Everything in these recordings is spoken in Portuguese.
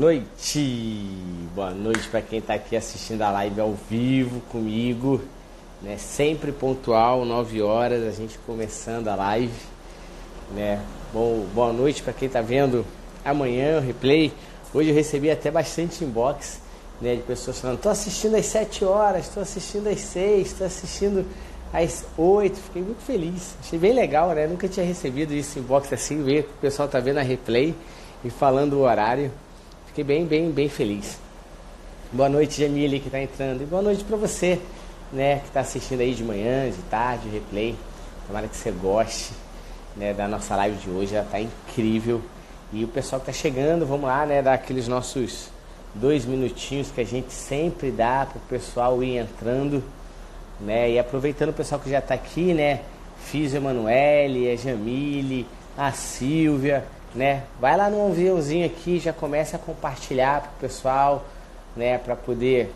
noite! Boa noite para quem está aqui assistindo a live ao vivo comigo, né? Sempre pontual, 9 horas, a gente começando a live, né? Bom, boa noite para quem está vendo amanhã o replay. Hoje eu recebi até bastante inbox, né, de pessoas falando: tô assistindo às 7 horas, tô assistindo às 6, tô assistindo às 8. Fiquei muito feliz, achei bem legal, né? Nunca tinha recebido isso inbox assim, ver que o pessoal tá vendo a replay e falando o horário. Fiquei bem feliz. Boa noite, Jamile, que está entrando. E boa noite para você, né, que está assistindo aí de manhã, de tarde, o replay. Tomara que você goste, né, da nossa live de hoje. Ela está incrível. E o pessoal que está chegando, vamos lá, né, dar aqueles nossos 2 minutinhos que a gente sempre dá para o pessoal ir entrando, né, e aproveitando o pessoal que já está aqui, né, Físio Emanuele, a Jamile, a Silvia, né? Vai lá no aviãozinho aqui, já começa a compartilhar para o pessoal, né? Para poder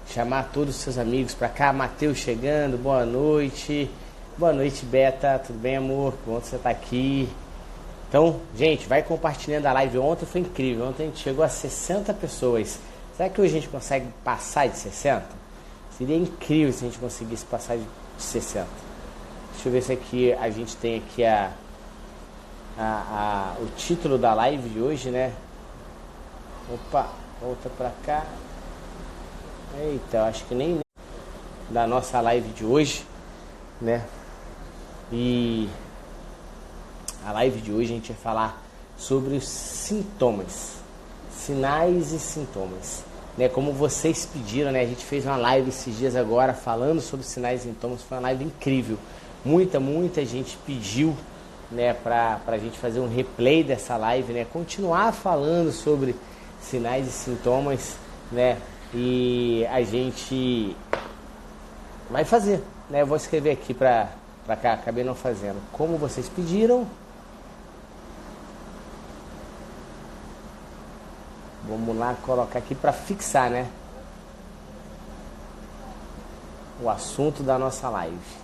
chamar todos os seus amigos para cá. Matheus chegando, boa noite. Boa noite, Beta, tudo bem, amor? Bom que você tá aqui. Então, gente, vai compartilhando a live. Ontem foi incrível, ontem a gente chegou a 60 pessoas. Será que hoje a gente consegue passar de 60? Seria incrível se a gente conseguisse passar de 60. Deixa eu ver se aqui a gente tem aqui o título da live de hoje, né? Opa, volta pra cá. Eita, acho que nem da nossa live de hoje, né? E a live de hoje a gente vai falar sobre os sintomas, sinais e sintomas, né? Como vocês pediram, né? A gente fez uma live esses dias agora falando sobre sinais e sintomas. Foi uma live incrível. Muita gente pediu, né, pra gente fazer um replay dessa live, né, continuar falando sobre sinais e sintomas, né, e a gente vai fazer, né, eu vou escrever aqui pra cá, acabei não fazendo, como vocês pediram. Vamos lá colocar aqui para fixar, né, o assunto da nossa live.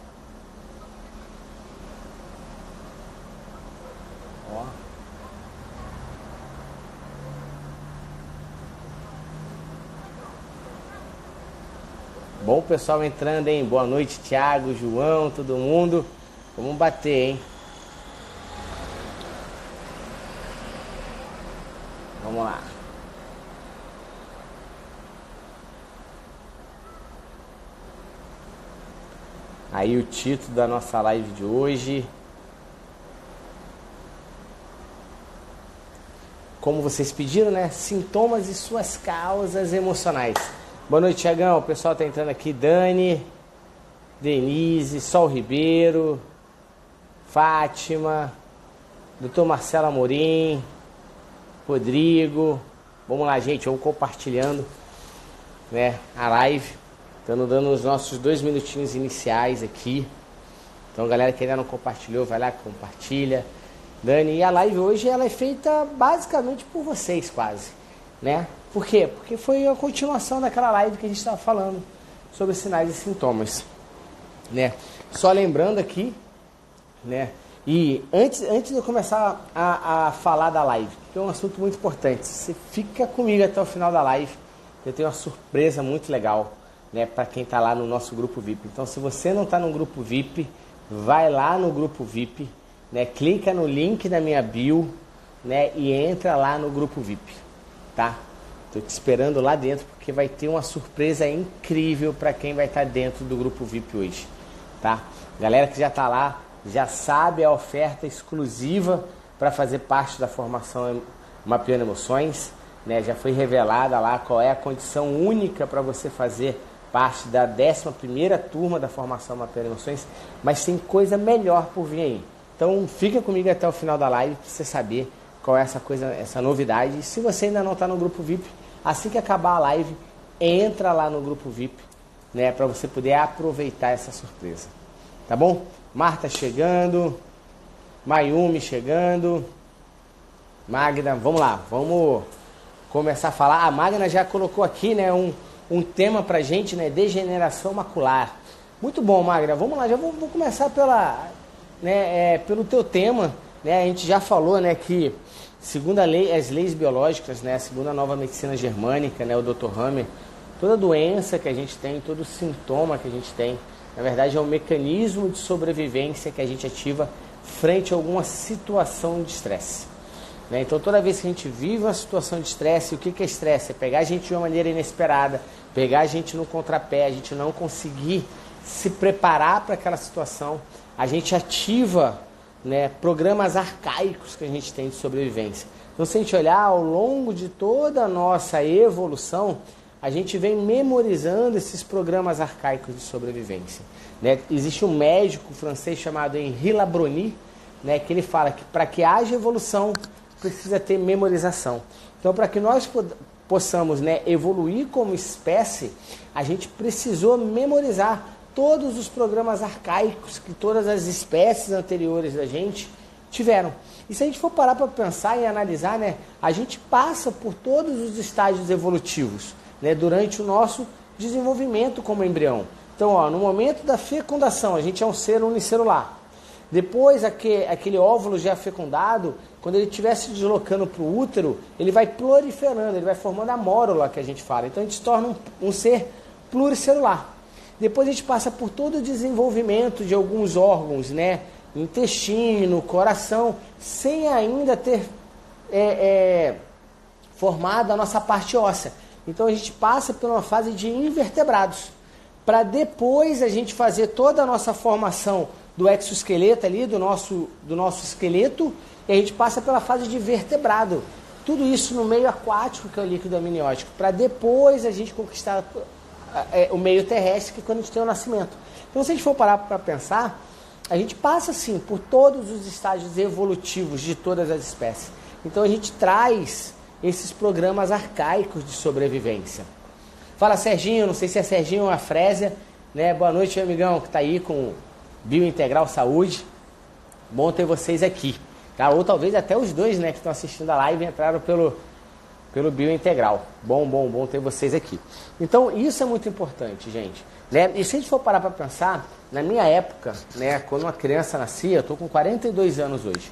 Bom, pessoal entrando, hein? Boa noite, Thiago, João, todo mundo. Vamos bater, hein? Vamos lá. Aí o título da nossa live de hoje. Como vocês pediram, né? Sintomas e suas causas emocionais. Boa noite, Thiagão. O pessoal tá entrando aqui. Dani, Denise, Sol Ribeiro, Fátima, Dr. Marcelo Amorim, Rodrigo. Vamos lá, gente. Vamos compartilhando, né, a live. Estamos dando os nossos 2 minutinhos iniciais aqui. Então, galera que ainda não compartilhou, vai lá, compartilha. Dani, e a live hoje ela é feita basicamente por vocês, quase, né? Por quê? Porque foi a continuação daquela live que a gente estava falando sobre sinais e sintomas, né? Só lembrando aqui, né? E antes de eu começar a falar da live, que é um assunto muito importante, você fica comigo até o final da live. Eu tenho uma surpresa muito legal, né? Para quem está lá no nosso grupo VIP. Então, se você não está no grupo VIP, vai lá no grupo VIP, né? Clica no link da minha bio, né? E entra lá no grupo VIP, tá? Tô te esperando lá dentro porque vai ter uma surpresa incrível para quem vai estar dentro do grupo VIP hoje, tá? Galera que já tá lá, já sabe a oferta exclusiva para fazer parte da formação Mapeando Emoções, né? Já foi revelada lá qual é a condição única para você fazer parte da 11ª turma da formação Mapeando Emoções, mas tem coisa melhor por vir aí. Então fica comigo até o final da live para você saber qual é essa coisa, essa novidade. E se você ainda não está no grupo VIP, assim que acabar a live, entra lá no grupo VIP, né, para você poder aproveitar essa surpresa. Tá bom? Marta chegando, Mayumi chegando, Magda, vamos lá, vamos começar a falar. A Magda já colocou aqui, né, um tema pra gente, né, degeneração macular. Muito bom, Magda. Vamos lá, já vou começar pelo teu tema, né? A gente já falou, né, que Segundo as leis biológicas, né, segundo a nova medicina germânica, né, o Dr. Hammer, toda doença que a gente tem, todo sintoma que a gente tem, na verdade é um mecanismo de sobrevivência que a gente ativa frente a alguma situação de estresse. Né? Então toda vez que a gente vive uma situação de estresse, o que é estresse? É pegar a gente de uma maneira inesperada, pegar a gente no contrapé, a gente não conseguir se preparar para aquela situação, a gente ativa, né, programas arcaicos que a gente tem de sobrevivência. Então se a gente olhar ao longo de toda a nossa evolução, a gente vem memorizando esses programas arcaicos de sobrevivência. Né? Existe um médico francês chamado Henri Labroni, né, que ele fala que para que haja evolução precisa ter memorização. Então para que nós possamos, né, evoluir como espécie, a gente precisou memorizar todos os programas arcaicos que todas as espécies anteriores da gente tiveram. E se a gente for parar para pensar e analisar, né, a gente passa por todos os estágios evolutivos, né, durante o nosso desenvolvimento como embrião. Então, ó, no momento da fecundação, a gente é um ser unicelular. Depois, aquele óvulo já fecundado, quando ele estiver se deslocando para o útero, ele vai proliferando, ele vai formando a mórula que a gente fala. Então, a gente se torna um ser pluricelular. Depois a gente passa por todo o desenvolvimento de alguns órgãos, né? Intestino, coração, sem ainda ter formado a nossa parte óssea. Então a gente passa por uma fase de invertebrados, para depois a gente fazer toda a nossa formação do exoesqueleto ali, do nosso esqueleto, e a gente passa pela fase de vertebrado. Tudo isso no meio aquático, que é o líquido amniótico, para depois a gente conquistar o meio terrestre, que é quando a gente tem o nascimento. Então, se a gente for parar para pensar, a gente passa, sim, por todos os estágios evolutivos de todas as espécies. Então, a gente traz esses programas arcaicos de sobrevivência. Fala, Serginho, não sei se é Serginho ou a Frésia, né? Boa noite, meu amigão, que está aí com Biointegral Saúde. Bom ter vocês aqui, tá? Ou talvez até os dois, né, que estão assistindo a live entraram pelo Biointegral. Bom ter vocês aqui. Então, isso é muito importante, gente. Né? E se a gente for parar para pensar, na minha época, né, quando uma criança nascia, eu estou com 42 anos hoje.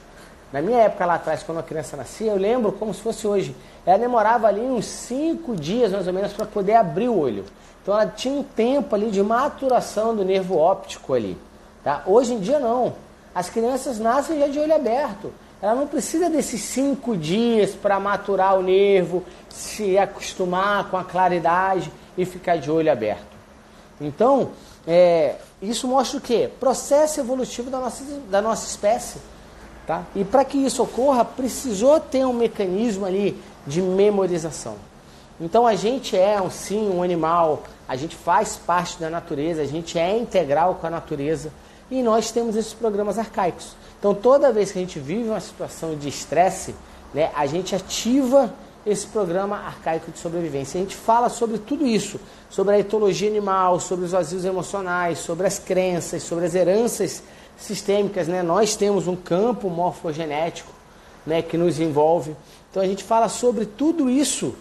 Na minha época lá atrás, quando uma criança nascia, eu lembro como se fosse hoje. Ela demorava ali uns 5 dias, mais ou menos, para poder abrir o olho. Então, ela tinha um tempo ali de maturação do nervo óptico ali. Tá? Hoje em dia, não. As crianças nascem já de olho aberto. Ela não precisa desses 5 dias para maturar o nervo, se acostumar com a claridade e ficar de olho aberto. Então, isso mostra o quê? Processo evolutivo da nossa espécie. Tá? E para que isso ocorra, precisou ter um mecanismo ali de memorização. Então, a gente é, sim, um animal, a gente faz parte da natureza, a gente é integral com a natureza e nós temos esses programas arcaicos. Então, toda vez que a gente vive uma situação de estresse, né, a gente ativa esse programa arcaico de sobrevivência. A gente fala sobre tudo isso, sobre a etologia animal, sobre os vazios emocionais, sobre as crenças, sobre as heranças sistêmicas. Né? Nós temos um campo morfogenético, né, que nos envolve. Então, a gente fala sobre tudo isso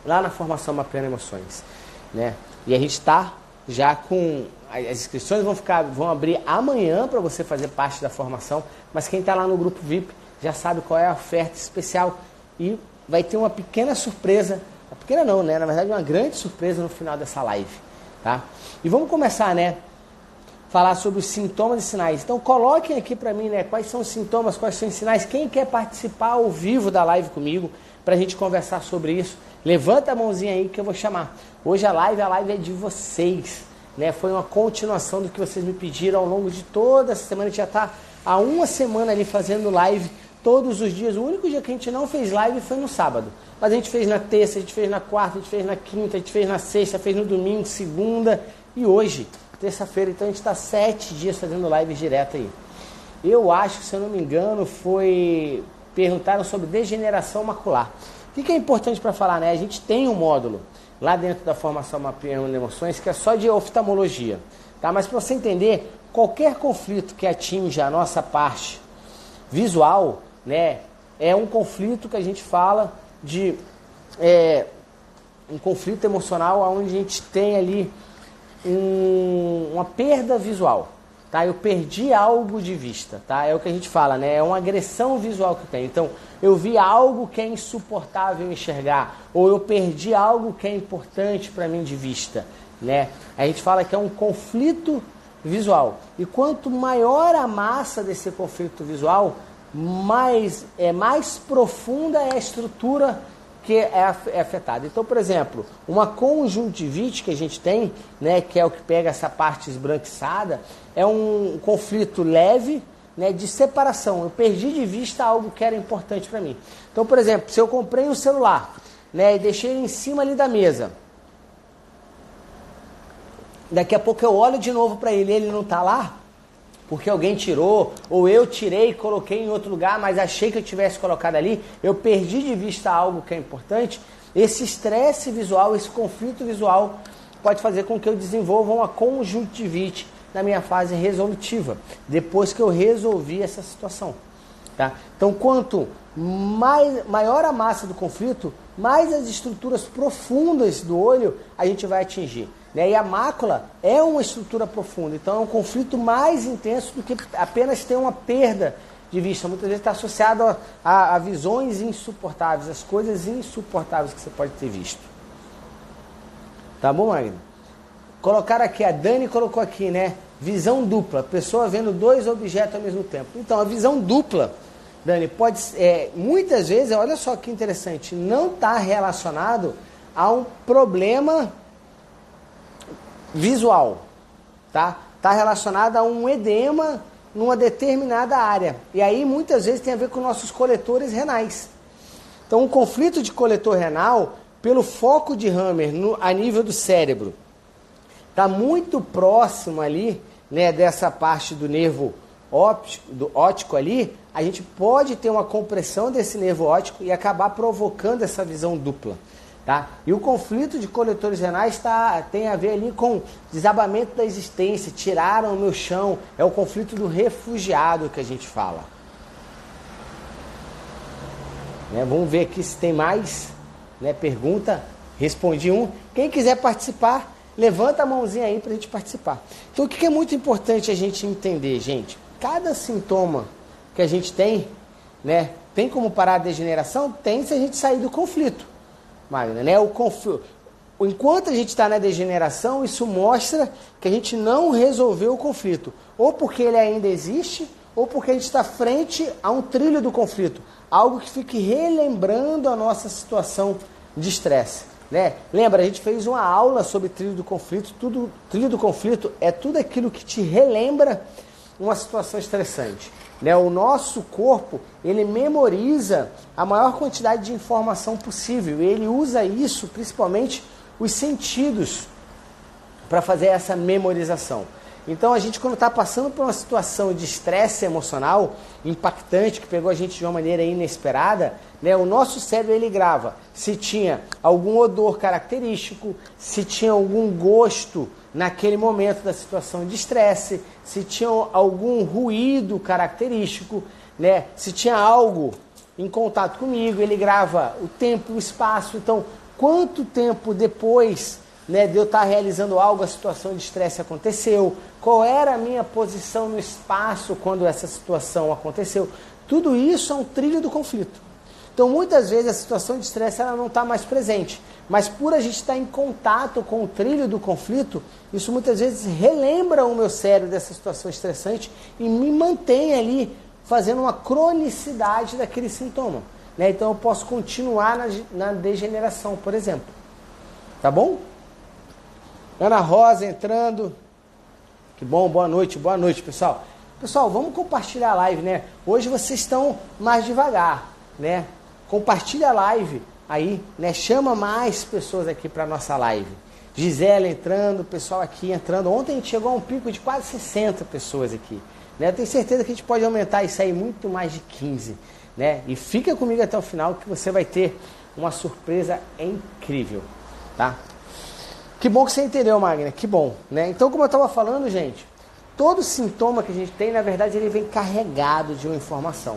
lá na formação Mapeando Emoções. Né? E a gente está já com... As inscrições vão abrir amanhã para você fazer parte da formação, mas quem está lá no grupo VIP já sabe qual é a oferta especial e vai ter uma pequena surpresa, uma pequena não, né? Na verdade uma grande surpresa no final dessa live, tá? E vamos começar, né? Falar sobre os sintomas e sinais. Então coloquem aqui para mim, né? Quais são os sintomas, quais são os sinais. Quem quer participar ao vivo da live comigo para a gente conversar sobre isso? Levanta a mãozinha aí que eu vou chamar. Hoje a live é de vocês. Né, foi uma continuação do que vocês me pediram ao longo de toda essa semana. A gente já está há uma semana ali fazendo live todos os dias. O único dia que a gente não fez live foi no sábado. Mas a gente fez na terça, a gente fez na quarta, a gente fez na quinta, a gente fez na sexta, fez no domingo, segunda e hoje, terça-feira. Então a gente está 7 dias fazendo live direto aí. Eu acho, se eu não me engano, perguntaram sobre degeneração macular. O que é importante para falar, né? A gente tem um módulo lá dentro da formação Mapeando Emoções, que é só de oftalmologia, tá? Mas para você entender, qualquer conflito que atinja a nossa parte visual, né, é um conflito que a gente fala de um conflito emocional, onde a gente tem ali uma perda visual, tá? Eu perdi algo de vista, tá? É o que a gente fala, né? É uma agressão visual que eu tenho. Então, eu vi algo que é insuportável enxergar, ou eu perdi algo que é importante para mim de vista, né? A gente fala que é um conflito visual. E quanto maior a massa desse conflito visual, mais profunda é a estrutura que é afetada. Então, por exemplo, uma conjuntivite que a gente tem, né, que é o que pega essa parte esbranquiçada, é um conflito leve, né, de separação. Eu perdi de vista algo que era importante para mim. Então, por exemplo, se eu comprei um celular, né, e deixei ele em cima ali da mesa, daqui a pouco eu olho de novo para ele e ele não está lá, porque alguém tirou, ou eu tirei e coloquei em outro lugar, mas achei que eu tivesse colocado ali, eu perdi de vista algo que é importante. Esse estresse visual, esse conflito visual pode fazer com que eu desenvolva uma conjuntivite na minha fase resolutiva, depois que eu resolvi essa situação. Tá? Então, quanto maior a massa do conflito, mais as estruturas profundas do olho a gente vai atingir. Né? E a mácula é uma estrutura profunda, então é um conflito mais intenso do que apenas ter uma perda de vista. Muitas vezes está associado a visões insuportáveis, as coisas insuportáveis que você pode ter visto. Tá bom, Magno? Colocaram aqui, a Dani colocou aqui, né? Visão dupla, pessoa vendo dois objetos ao mesmo tempo. Então, a visão dupla, Dani, pode muitas vezes, olha só que interessante, não está relacionado a um problema visual, tá? Está relacionado a um edema numa determinada área. E aí, muitas vezes, tem a ver com nossos coletores renais. Então, um conflito de coletor renal, pelo foco de Hammer a nível do cérebro, está muito próximo ali, né, dessa parte do nervo óptico ali, a gente pode ter uma compressão desse nervo óptico e acabar provocando essa visão dupla. Tá? E o conflito de coletores renais tem a ver ali com desabamento da existência, tiraram o meu chão, é o conflito do refugiado que a gente fala. Né? Vamos ver aqui se tem mais, né, pergunta, respondi um. Quem quiser participar, levanta a mãozinha aí para a gente participar. Então, o que é muito importante a gente entender, gente? Cada sintoma que a gente tem, né, tem como parar a degeneração? Tem, se a gente sair do conflito. Magna, né? Enquanto a gente está na degeneração, isso mostra que a gente não resolveu o conflito. Ou porque ele ainda existe, ou porque a gente está frente a um trilho do conflito. Algo que fique relembrando a nossa situação de estresse. Né? Lembra, a gente fez uma aula sobre trilho do conflito. Trilho do conflito é tudo aquilo que te relembra uma situação estressante. Né? O nosso corpo, ele memoriza a maior quantidade de informação possível. E ele usa isso, principalmente os sentidos, para fazer essa memorização. Então, a gente, quando está passando por uma situação de estresse emocional impactante, que pegou a gente de uma maneira inesperada, né, o nosso cérebro, ele grava se tinha algum odor característico, se tinha algum gosto naquele momento da situação de estresse, se tinha algum ruído característico, né, se tinha algo em contato comigo, ele grava o tempo e o espaço. Então, quanto tempo depois, né, de eu estar realizando algo, a situação de estresse aconteceu, qual era a minha posição no espaço quando essa situação aconteceu. Tudo isso é um trilho do conflito. Então, muitas vezes, a situação de estresse ela não está mais presente, mas por a gente estar em contato com o trilho do conflito, isso muitas vezes relembra o meu cérebro dessa situação estressante e me mantém ali fazendo uma cronicidade daquele sintoma. Né? Então, eu posso continuar na degeneração, por exemplo. Tá bom? Ana Rosa entrando. Que bom, boa noite, pessoal. Pessoal, vamos compartilhar a live, né? Hoje vocês estão mais devagar, né? Compartilha a live aí, né? Chama mais pessoas aqui para nossa live. Gisele entrando, pessoal aqui entrando. Ontem a gente chegou a um pico de quase 60 pessoas aqui, né? Eu tenho certeza que a gente pode aumentar isso aí muito mais de 15, né? E fica comigo até o final que você vai ter uma surpresa incrível, tá? Que bom que você entendeu, Magna, que bom, né? Então, como eu estava falando, gente, todo sintoma que a gente tem, na verdade, ele vem carregado de uma informação,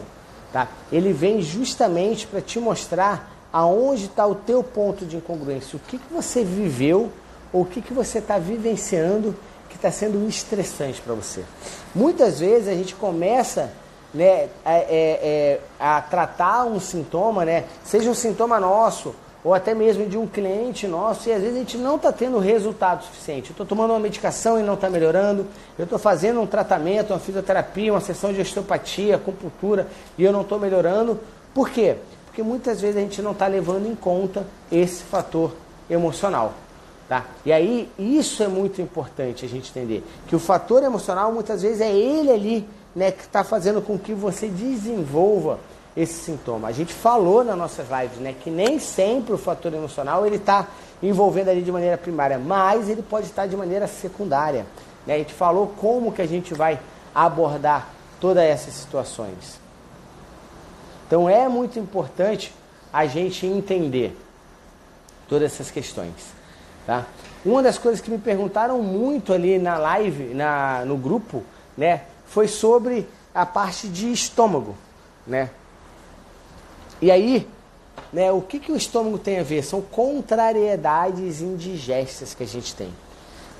tá? Ele vem justamente para te mostrar aonde está o teu ponto de incongruência, o que você viveu ou o que você está vivenciando que que está sendo estressante para você. Muitas vezes a gente começa, né, a tratar um sintoma, né, seja um sintoma nosso ou até mesmo de um cliente nosso, e às vezes a gente não está tendo resultado suficiente. Eu estou tomando uma medicação e não está melhorando, eu estou fazendo um tratamento, uma fisioterapia, uma sessão de osteopatia, acupuntura, e eu não estou melhorando. Por quê? Porque muitas vezes a gente não está levando em conta esse fator emocional. Tá? E aí, isso é muito importante a gente entender, que o fator emocional muitas vezes é ele ali, né, que está fazendo com que você desenvolva esse sintoma. A gente falou nas nossas lives, né, que nem sempre o fator emocional ele está envolvendo ali de maneira primária, mas ele pode estar de maneira secundária. Né? A gente falou como que a gente vai abordar todas essas situações. Então é muito importante a gente entender todas essas questões. Tá? Uma das coisas que me perguntaram muito ali na live, no grupo, né, foi sobre a parte de estômago. Né? E aí, né, o que o estômago tem a ver? São contrariedades indigestas que a gente tem.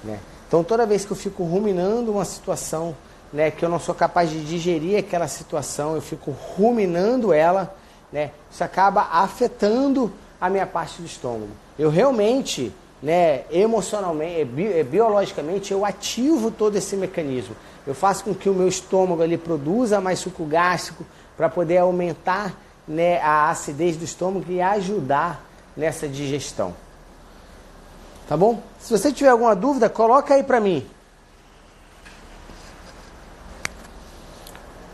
Né? Então toda vez que eu fico ruminando uma situação, né, que eu não sou capaz de digerir aquela situação, eu fico ruminando ela, né, isso acaba afetando a minha parte do estômago. Eu realmente, né, emocionalmente, biologicamente, eu ativo todo esse mecanismo. Eu faço com que o meu estômago ali produza mais suco gástrico para poder aumentar, né, a acidez do estômago e ajudar nessa digestão. Tá bom? Se você tiver alguma dúvida, coloca aí para mim.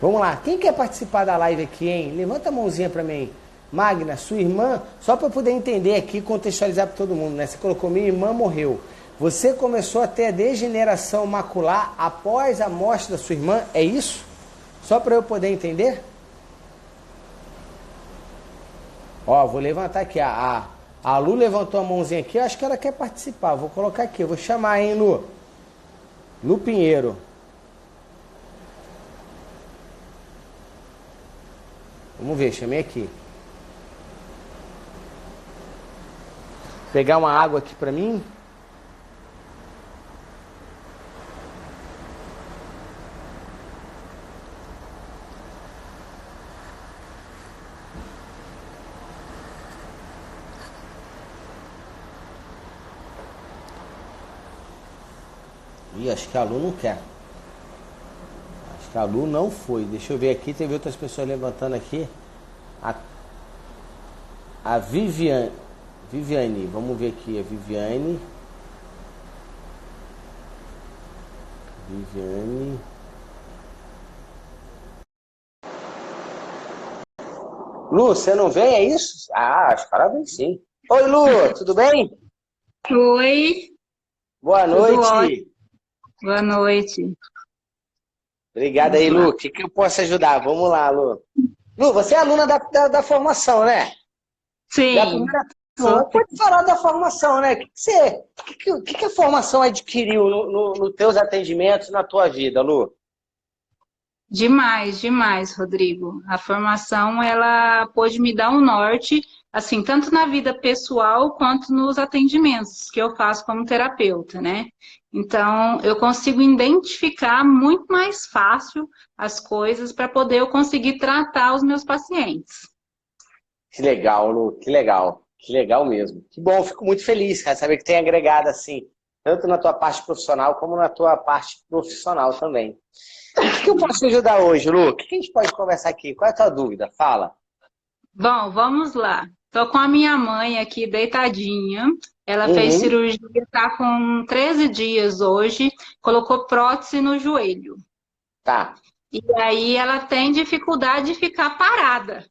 Vamos lá. Quem quer participar da live aqui, hein? Levanta a mãozinha para mim. Magna, sua irmã, só para eu poder entender aqui e contextualizar para todo mundo, né? Você colocou, minha irmã morreu. Você começou a ter a degeneração macular após a morte da sua irmã, é isso? Só para eu poder entender? Ó, vou levantar aqui. A Lu levantou a mãozinha aqui, eu acho que ela quer participar. Vou colocar aqui, eu vou chamar, hein, Lu? Lu Pinheiro. Vamos ver, chamei aqui. Pegar uma água aqui pra mim. Ih, acho que a Lu não quer. Acho que a Lu não foi. Deixa eu ver aqui, teve outras pessoas levantando aqui. A Viviane, vamos ver aqui, a Viviane. Lu, você não vem, é isso? Ah, acho que ela vem sim. Oi, Lu, tudo bem? Oi, Boa tudo noite. ótimo. Boa noite. Obrigado aí, Vamos lá. Lu. O que eu posso ajudar? Vamos lá, Lu. Lu, você é aluna da formação, né? Da Sim, primeira sou turma. Pode falar da formação, né? O que a formação adquiriu nos teus atendimentos, na tua vida, Lu? demais, demais, Rodrigo. A formação, ela pôde me dar um norte, assim, tanto na vida pessoal quanto nos atendimentos que eu faço como terapeuta, né? Então, eu consigo identificar muito mais fácil as coisas para poder eu conseguir tratar os meus pacientes. Que legal, Lu. Que legal. Que legal mesmo. Que bom, fico muito feliz, cara, saber que tem agregado assim, tanto na tua parte profissional como na tua parte profissional também. O que eu posso te ajudar hoje, Lu? O que a gente pode conversar aqui? Qual é a tua dúvida? Fala. Bom, vamos lá. Tô com a minha mãe aqui deitadinha. Ela fez Uhum. cirurgia, tá com 13 dias hoje, colocou prótese no joelho. Tá. E aí ela tem dificuldade de ficar parada.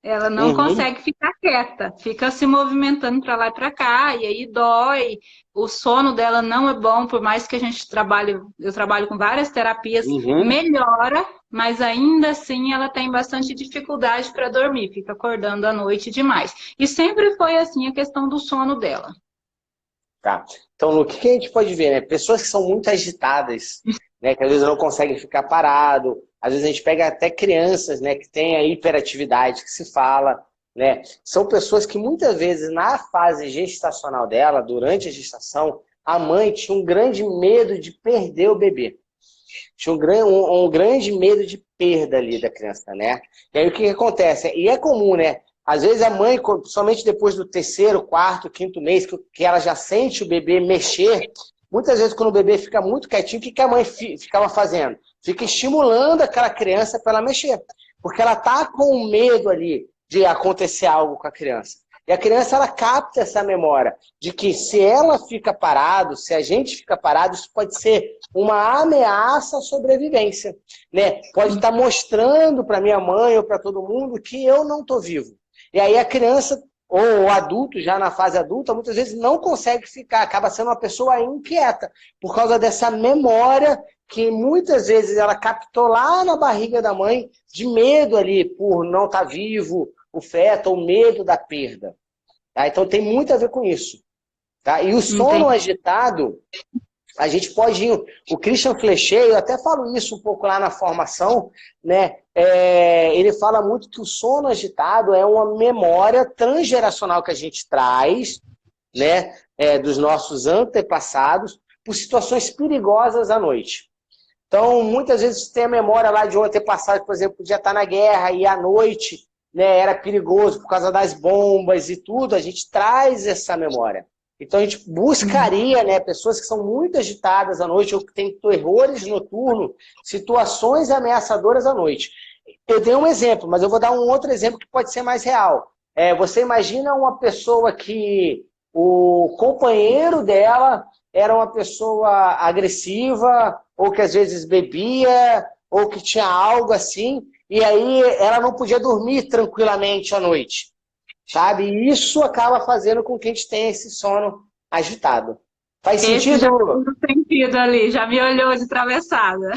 Ela não Uhum. consegue ficar quieta, fica se movimentando para lá e para cá, e aí dói. O sono dela não é bom, por mais que a gente trabalhe, eu trabalho com várias terapias, Uhum. melhora, mas ainda assim ela tem bastante dificuldade para dormir, fica acordando à noite demais. E sempre foi assim a questão do sono dela. Tá. Então, Lu, o que a gente pode ver, né? Pessoas que são muito agitadas, né? Que às vezes não conseguem ficar parado. Às vezes a gente pega até crianças, né? Que têm a hiperatividade que se fala, né? São pessoas que muitas vezes na fase gestacional dela, durante a gestação, a mãe tinha um grande medo de perder o bebê. Tinha um grande medo de perda ali da criança, né? E aí o que acontece? E é comum, né? Às vezes a mãe, somente depois do terceiro, quarto, quinto mês, que ela já sente o bebê mexer, muitas vezes quando o bebê fica muito quietinho, o que a mãe ficava fazendo? Fica estimulando aquela criança para ela mexer. Porque ela tá com medo ali de acontecer algo com a criança. E a criança, ela capta essa memória de que se ela fica parado, se a gente fica parado, isso pode ser uma ameaça à sobrevivência, né? Pode estar mostrando para minha mãe ou para todo mundo que eu não estou vivo. E aí a criança, ou o adulto, já na fase adulta, muitas vezes não consegue ficar, acaba sendo uma pessoa inquieta, por causa dessa memória que muitas vezes ela captou lá na barriga da mãe, de medo ali por não estar vivo, o feto, ou medo da perda. Tá? Então tem muito a ver com isso. Tá? E o sono agitado, a gente pode ir... O Christian Flechet, eu até falo isso um pouco lá na formação, né? Ele fala muito que o sono agitado é uma memória transgeracional que a gente traz, né? Dos nossos antepassados, por situações perigosas à noite. Então, muitas vezes tem a memória lá de um antepassado, por exemplo, podia estar na guerra e à noite, né, era perigoso por causa das bombas e tudo, a gente traz essa memória. Então a gente buscaria, né, pessoas que são muito agitadas à noite, ou que têm terrores noturnos, situações ameaçadoras à noite. Eu dei um exemplo, mas eu vou dar um outro exemplo que pode ser mais real. Você imagina uma pessoa que o companheiro dela era uma pessoa agressiva, ou que às vezes bebia, ou que tinha algo assim, e aí ela não podia dormir tranquilamente à noite, sabe? E isso acaba fazendo com que a gente tenha esse sono agitado. Faz sentido? Já fez sentido ali, já me olhou de travessada.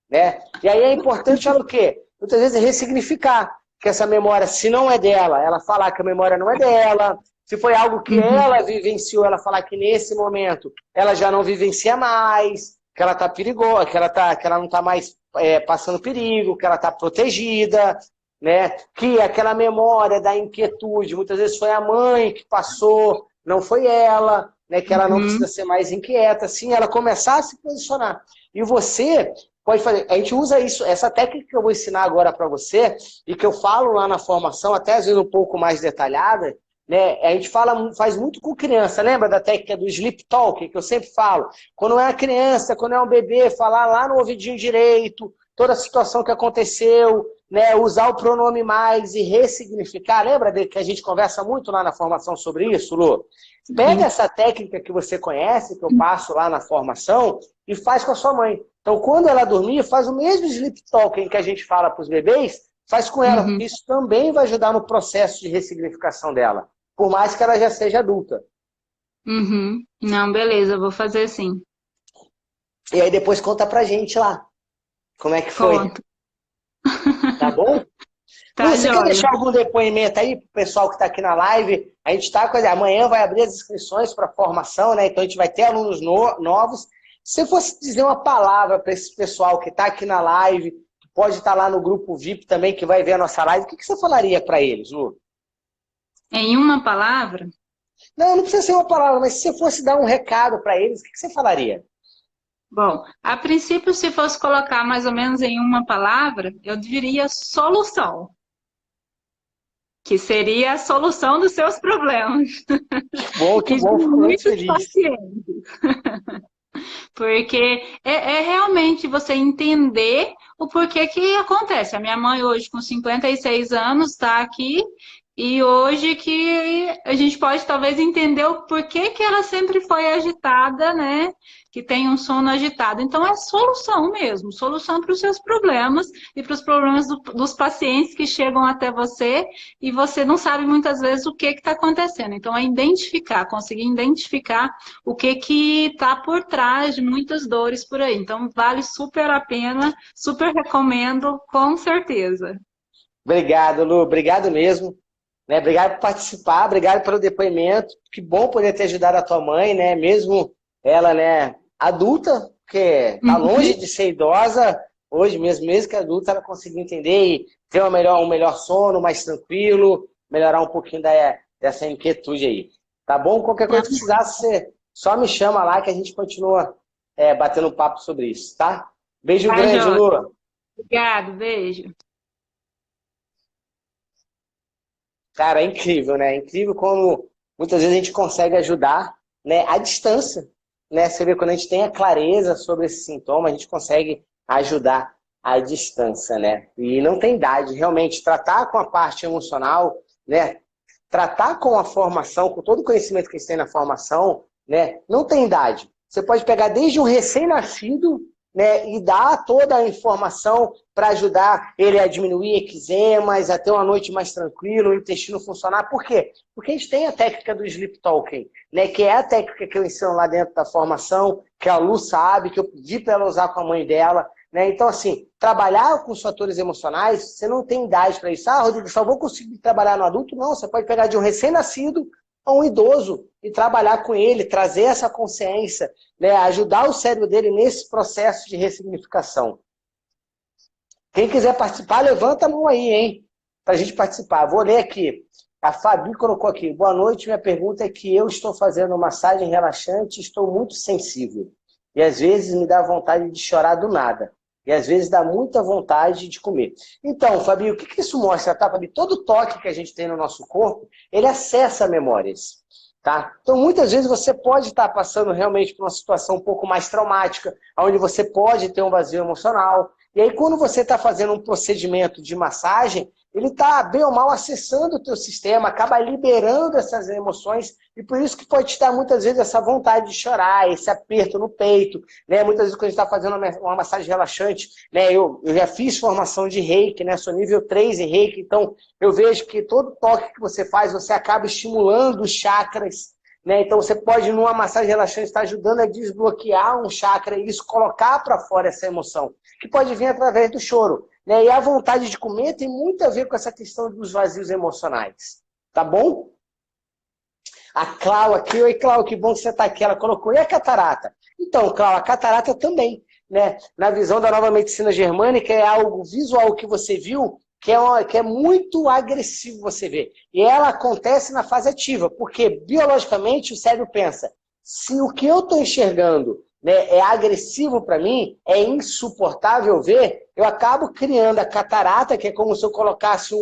Né? E aí é importante ela o quê? Muitas vezes ressignificar que essa memória, se não é dela, ela falar que a memória não é dela, se foi algo que ela vivenciou, ela falar que nesse momento ela já não vivencia mais, que ela está perigosa, que ela não está mais passando perigo, que ela está protegida, né? Que aquela memória da inquietude, muitas vezes foi a mãe que passou, não foi ela, né? Que ela não precisa ser mais inquieta, assim, ela começar a se posicionar. E você pode fazer, a gente usa isso, essa técnica que eu vou ensinar agora para você, e que eu falo lá na formação, até às vezes um pouco mais detalhada, né? A gente faz muito com criança, lembra da técnica do sleep talk, que eu sempre falo? Quando é uma criança, quando é um bebê, falar lá no ouvidinho direito, toda a situação que aconteceu, né? Usar o pronome mais e ressignificar, lembra que a gente conversa muito lá na formação sobre isso, Lu? Pega essa técnica que você conhece, que eu passo lá na formação, e faz com a sua mãe. Então, quando ela dormir, faz o mesmo sleep talking que a gente fala para os bebês, faz com ela, porque isso também vai ajudar no processo de ressignificação dela, por mais que ela já seja adulta. Não, beleza, eu vou fazer sim. E aí depois conta pra gente lá, como é que foi. Conto. Tá bom? Tá, Você quer joia. deixar algum depoimento aí pro pessoal que está aqui na live? A gente está amanhã vai abrir as inscrições para a formação, né? Então a gente vai ter alunos novos. Se você fosse dizer uma palavra para esse pessoal que está aqui na live, que pode estar lá no grupo VIP também, que vai ver a nossa live, o que você falaria para eles, Lu? Em uma palavra? Não, não precisa ser uma palavra, mas se você fosse dar um recado para eles, o que você falaria? Bom, a princípio, se fosse colocar mais ou menos em uma palavra, eu diria solução. Que seria a solução dos seus problemas. Que bom, fico muito feliz. Pacientes. Porque é realmente você entender o porquê que acontece. A minha mãe hoje, com 56 anos, está aqui, e hoje que a gente pode talvez entender o porquê que ela sempre foi agitada, né? Que tem um sono agitado. Então é solução mesmo, solução para os seus problemas e para os problemas dos pacientes que chegam até você e você não sabe muitas vezes o que está acontecendo. Então é identificar, conseguir identificar o que está por trás de muitas dores por aí. Então vale super a pena, super recomendo, com certeza. Obrigado, Lu, obrigado mesmo. Né? Obrigado por participar, obrigado pelo depoimento. Que bom poder ter ajudado a tua mãe, né? Mesmo ela, né, adulta, porque está longe de ser idosa, hoje mesmo que adulta, ela conseguiu entender e ter um melhor sono, mais tranquilo, melhorar um pouquinho dessa inquietude aí. Tá bom? Qualquer coisa que precisasse, só me chama lá que a gente continua batendo um papo sobre isso, tá? Beijo Tá, grande, Jorge. Lu. Obrigado, beijo. Cara, é incrível, né? É incrível como muitas vezes a gente consegue ajudar, né, à distância, né? Você vê, quando a gente tem a clareza sobre esse sintoma, a gente consegue ajudar à distância, né? E não tem idade, realmente, tratar com a parte emocional, né? Tratar com a formação, com todo o conhecimento que a gente tem na formação, né? Não tem idade. Você pode pegar desde um recém-nascido, né, e dar toda a informação para ajudar ele a diminuir eczemas, a ter uma noite mais tranquila, o intestino funcionar. Por quê? Porque a gente tem a técnica do Sleep Talking, né, que é a técnica que eu ensino lá dentro da formação, que a Lu sabe, que eu pedi para ela usar com a mãe dela. Né? Então, assim, trabalhar com os fatores emocionais, você não tem idade para isso. Ah, Rodrigo, só vou conseguir trabalhar no adulto? Não, você pode pegar de um recém-nascido a um idoso e trabalhar com ele, trazer essa consciência, né, ajudar o cérebro dele nesse processo de ressignificação. Quem quiser participar, levanta a mão aí, hein? Para a gente participar. Vou ler aqui. A Fabi colocou aqui. Boa noite, minha pergunta é que eu estou fazendo massagem relaxante e estou muito sensível. E às vezes me dá vontade de chorar do nada. E às vezes dá muita vontade de comer. Então, Fabi, o que isso mostra, tá, Fabi? Todo toque que a gente tem no nosso corpo, ele acessa memórias. Tá? Então, muitas vezes você pode estar passando realmente por uma situação um pouco mais traumática, onde você pode ter um vazio emocional. E aí, quando você está fazendo um procedimento de massagem, ele está, bem ou mal, acessando o teu sistema, acaba liberando essas emoções, e por isso que pode te dar, muitas vezes, essa vontade de chorar, esse aperto no peito. Né? Muitas vezes, quando a gente está fazendo uma massagem relaxante, né? Eu já fiz formação de reiki, né? Sou nível 3 em reiki, então eu vejo que todo toque que você faz, você acaba estimulando os chakras. Né? Então você pode, numa massagem relaxante, estar ajudando a desbloquear um chakra e isso, colocar para fora essa emoção, que pode vir através do choro. Né? E a vontade de comer tem muito a ver com essa questão dos vazios emocionais. Tá bom? A Clau aqui, oi Clau, que bom que você está aqui. Ela colocou, e a catarata? Então, Clau, a catarata também. Né? Na visão da nova medicina germânica, é algo visual que você viu, que é muito agressivo você ver. E ela acontece na fase ativa, porque biologicamente o cérebro pensa, se o que eu estou enxergando, né, é agressivo para mim, é insuportável ver, eu acabo criando a catarata, que é como se eu colocasse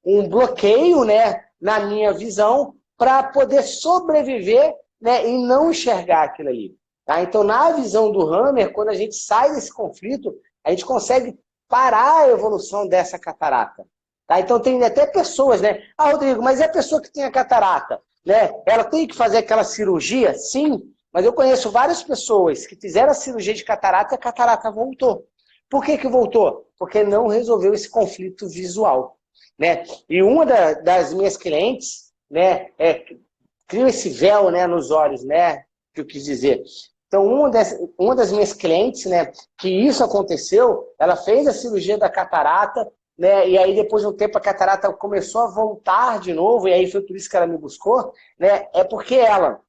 um bloqueio, né, na minha visão, para poder sobreviver, né, e não enxergar aquilo ali. Tá? Então, na visão do Hammer, quando a gente sai desse conflito, a gente consegue parar a evolução dessa catarata. Tá? Então, tem até pessoas, né? Ah, Rodrigo, mas é a pessoa que tem a catarata, né? Ela tem que fazer aquela cirurgia? Sim, mas eu conheço várias pessoas que fizeram a cirurgia de catarata e a catarata voltou. Por que voltou? Porque não resolveu esse conflito visual. Né? E uma das minhas clientes, né, cria esse véu, né, nos olhos, né, que eu quis dizer. Então, uma das minhas clientes, né, que isso aconteceu, ela fez a cirurgia da catarata, né, e aí depois de um tempo a catarata começou a voltar de novo, e aí foi por isso que ela me buscou, né, é porque ela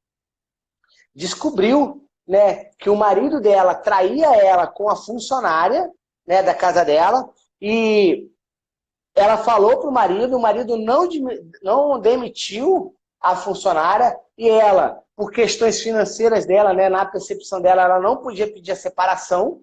descobriu, né, que o marido dela traía ela com a funcionária, né, da casa dela, e ela falou para o marido não demitiu a funcionária, e ela, por questões financeiras dela, né, na percepção dela, ela não podia pedir a separação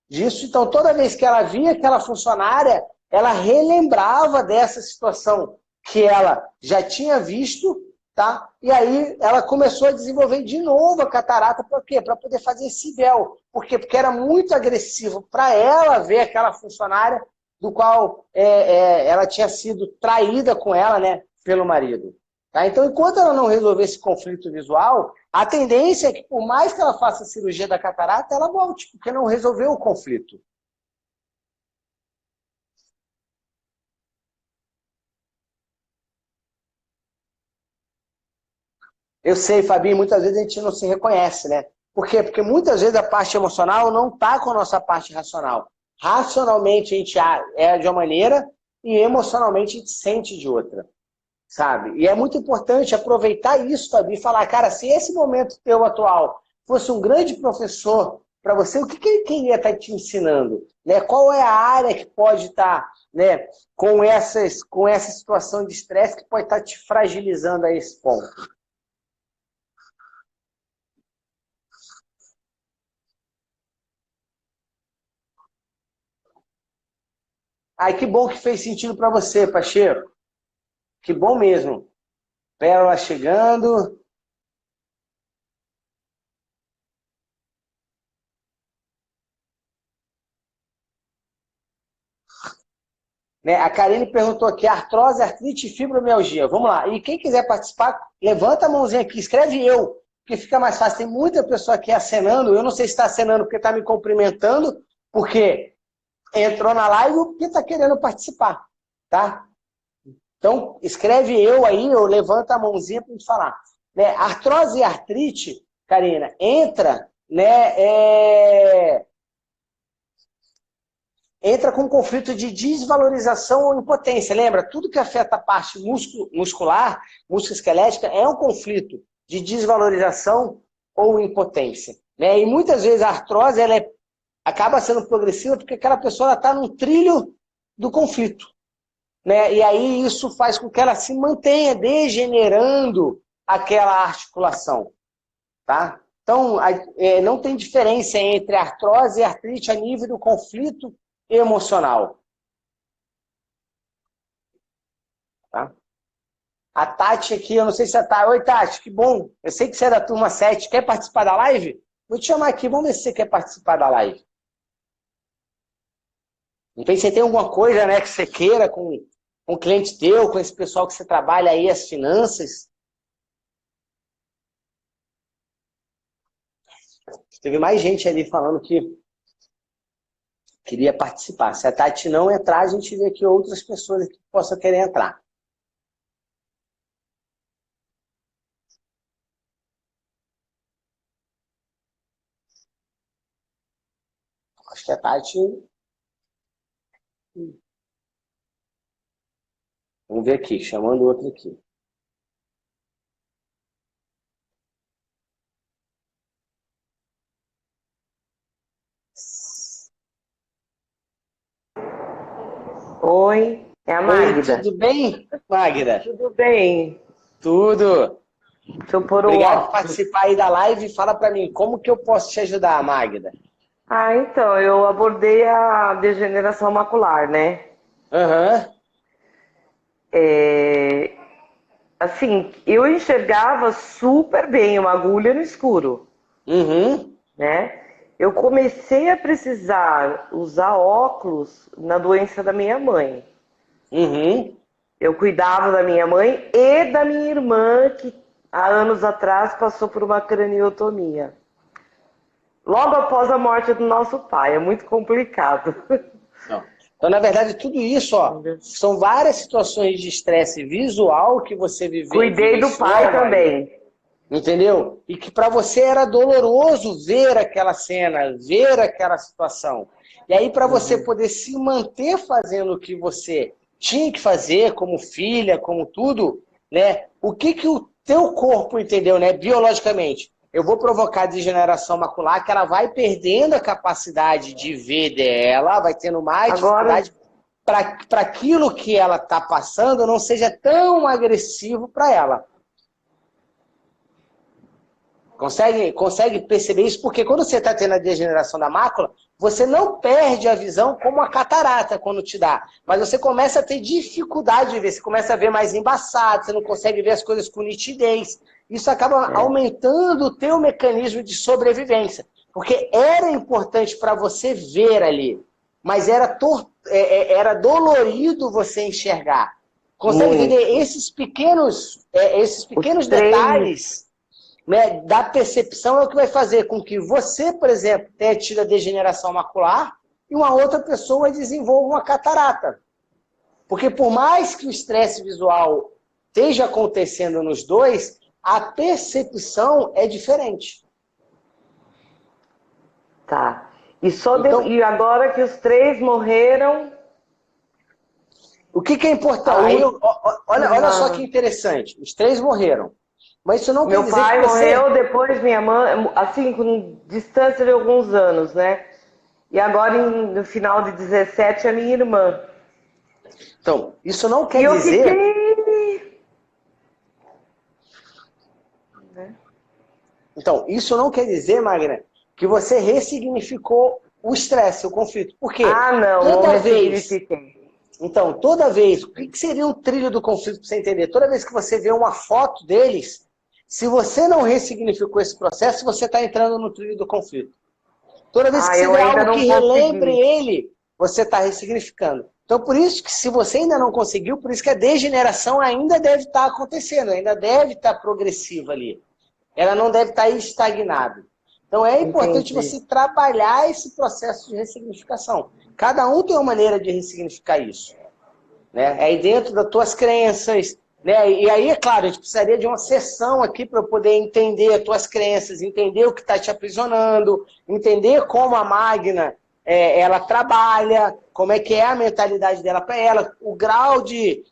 disso. Então, toda vez que ela via aquela funcionária, ela relembrava dessa situação que ela já tinha visto, tá? E aí ela começou a desenvolver de novo a catarata. Por quê? Para poder fazer esse véu. Por quê? Porque era muito agressivo para ela ver aquela funcionária do qual ela tinha sido traída com ela, né, pelo marido. Tá? Então, enquanto ela não resolver esse conflito visual, a tendência é que, por mais que ela faça a cirurgia da catarata, ela volte, porque não resolveu o conflito. Eu sei, Fabi, muitas vezes a gente não se reconhece, né? Por quê? Porque muitas vezes a parte emocional não está com a nossa parte racional. Racionalmente a gente é de uma maneira e emocionalmente a gente sente de outra. Sabe? E é muito importante aproveitar isso, Fabi, e falar, cara, se esse momento teu atual fosse um grande professor para você, o que ele queria estar te ensinando? Né? Qual é a área que pode estar, né, com essa situação de estresse que pode estar te fragilizando a esse ponto? Ai, que bom que fez sentido para você, Pacheco. Que bom mesmo. Pérola chegando. Né? A Karine perguntou aqui, artrose, artrite e fibromialgia. Vamos lá. E quem quiser participar, levanta a mãozinha aqui, escreve eu, porque fica mais fácil. Tem muita pessoa aqui acenando. Eu não sei se está acenando porque está me cumprimentando, porque entrou na live ou porque está querendo participar, tá? Então, escreve eu aí, ou levanta a mãozinha para a gente falar. Né? Artrose e artrite, Karina, entra, né, entra com um conflito de desvalorização ou impotência. Lembra? Tudo que afeta a parte muscular, músculo-esquelética, é um conflito de desvalorização ou impotência. Né? E muitas vezes a artrose acaba sendo progressiva porque aquela pessoa está num trilho do conflito. Né? E aí isso faz com que ela se mantenha degenerando aquela articulação. Tá? Então, não tem diferença entre artrose e artrite a nível do conflito emocional. Tá? A Tati aqui, eu não sei se a Tati... Oi, Tati, que bom. Eu sei que você é da turma 7. Quer participar da live? Vou te chamar aqui, vamos ver se você quer participar da live. Então, você tem alguma coisa, né, que você queira com um cliente teu, com esse pessoal que você trabalha aí, as finanças. Teve mais gente ali falando que queria participar. Se a Tati não entrar, a gente vê aqui outras pessoas que possam querer entrar. Acho que a Tati... Vamos ver aqui, chamando outro aqui. Oi, é a Magda. Oi, tudo bem, Magda? Tudo bem? Tudo. Deixa eu pôr o Obrigado por óculos. participar aí da live. Fala para mim, como que eu posso te ajudar, Magda? Então, eu abordei a degeneração macular, né? Aham. Assim, eu enxergava super bem uma agulha no escuro, Uhum. né? Eu comecei a precisar usar óculos na doença da minha mãe. Uhum. Eu cuidava da minha mãe e da minha irmã, que há anos atrás passou por uma craniotomia. Logo após a morte do nosso pai, é muito complicado. Não. Então, na verdade, tudo isso, ó, são várias situações de estresse visual que você Cuidei do vivenciou, pai Magda. também. Entendeu? E que para você era doloroso ver aquela cena, ver aquela situação. E aí, para você poder se manter fazendo o que você tinha que fazer, como filha, como tudo, né? O que o teu corpo entendeu, né? Biologicamente. Eu vou provocar degeneração macular, que ela vai perdendo a capacidade de ver dela, vai tendo mais Agora, dificuldade para aquilo que ela está passando não seja tão agressivo para ela. Consegue perceber isso? Porque quando você está tendo a degeneração da mácula, você não perde a visão como a catarata quando te dá. Mas você começa a ter dificuldade de ver. Você começa a ver mais embaçado, você não consegue ver as coisas com nitidez. Isso acaba aumentando o teu mecanismo de sobrevivência. Porque era importante para você ver ali, mas era dolorido você enxergar. Consegue entender? Esses pequenos detalhes... Né, da percepção é o que vai fazer com que você, por exemplo, tenha tido a degeneração macular e uma outra pessoa desenvolva uma catarata. Porque por mais que o estresse visual esteja acontecendo nos dois, a percepção é diferente. tá. E agora que os 3 morreram... O que é importante? Olha só que interessante. Os 3 morreram. Mas isso não quer Meu dizer pai que você... morreu, depois minha mãe, assim, com distância de alguns anos, né? E agora, no final de 17, a minha irmã. Então, isso não quer E eu dizer... fiquei... Então, isso não quer dizer, Magna, que você ressignificou o estresse, o conflito. Por quê? Ah, não Toda vez... ressignifiquei. Então, toda vez, o que seria um trilho do conflito para você entender? Toda vez que você vê uma foto deles, se você não ressignificou esse processo, você está entrando no trilho do conflito. Toda vez que você eu vê ainda algo não que relembre consegui. ele, você está ressignificando. Então, por isso que se você ainda não conseguiu, por isso que a degeneração ainda deve estar acontecendo, ainda deve estar progressiva ali. Ela não deve estar estagnada. Então, é importante Entendi. você trabalhar esse processo de ressignificação. Cada um tem uma maneira de ressignificar isso. Né? Aí dentro das tuas crenças, né? E aí, é claro, a gente precisaria de uma sessão aqui para eu poder entender as tuas crenças, entender o que está te aprisionando, entender como a Magna ela trabalha, como é que é a mentalidade dela para ela, o grau de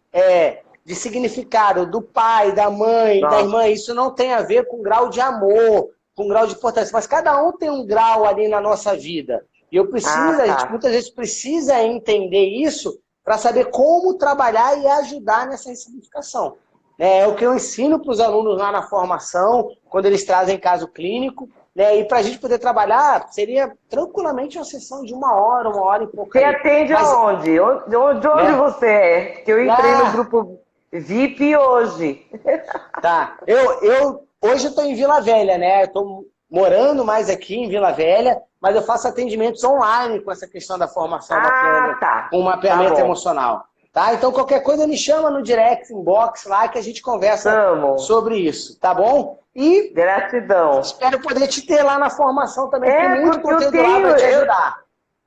significado do pai, da mãe, da Nossa. irmã, isso não tem a ver com grau de amor, com grau de importância, mas cada um tem um grau ali na nossa vida. E Ah, a gente tá. muitas vezes precisa entender isso para saber como trabalhar e ajudar nessa ressignificação. É o que eu ensino para os alunos lá na formação, quando eles trazem caso clínico, né? E para a gente poder trabalhar, seria tranquilamente uma sessão de uma hora e pouco Você aí. atende Mas, aonde? De onde né? você é? Que eu entrei no Ah, grupo VIP hoje. tá. Hoje eu estou em Vila Velha, né? Eu estou morando mais aqui em Vila Velha, mas eu faço atendimentos online com essa questão da formação Ah, bacana, tá. com o Tá mapeamento bom. emocional. Tá? Então, qualquer coisa, me chama no direct, inbox lá, que a gente conversa Tamo. sobre isso, tá bom? E Gratidão. espero poder te ter lá na formação também. Tem É, muito porque eu conteúdo lá tenho, para te eu, ajudar.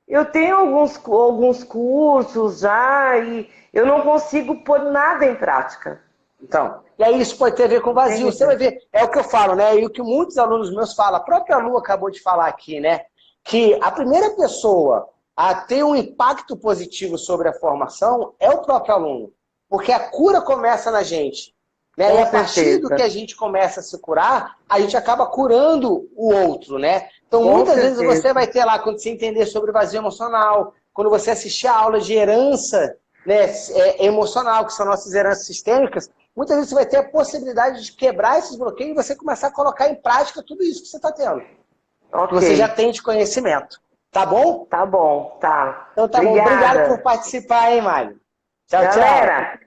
eu tenho alguns cursos já e eu não consigo pôr nada em prática. Então, e aí isso pode ter a ver com vazio. Você vai Entende? ver, é o que eu falo, né? E o que muitos alunos meus falam, a própria Lu acabou de falar aqui, né? Que a primeira pessoa a ter um impacto positivo sobre a formação é o próprio aluno. Porque a cura começa na gente. Né? E Com a partir do que certeza. a gente começa a se curar, a gente acaba curando o outro, né? Então, Com muitas vezes você certeza. vai ter lá, quando você entender sobre vazio emocional, quando você assistir a aula de herança, né, emocional, que são nossas heranças sistêmicas, muitas vezes você vai ter a possibilidade de quebrar esses bloqueios e você começar a colocar em prática tudo isso que você está tendo. Que Ok. você já tem de conhecimento. Tá bom? Tá bom, tá. Então tá bom. Obrigado por Obrigada. participar, hein, Mário? Tchau, tchau. Galera,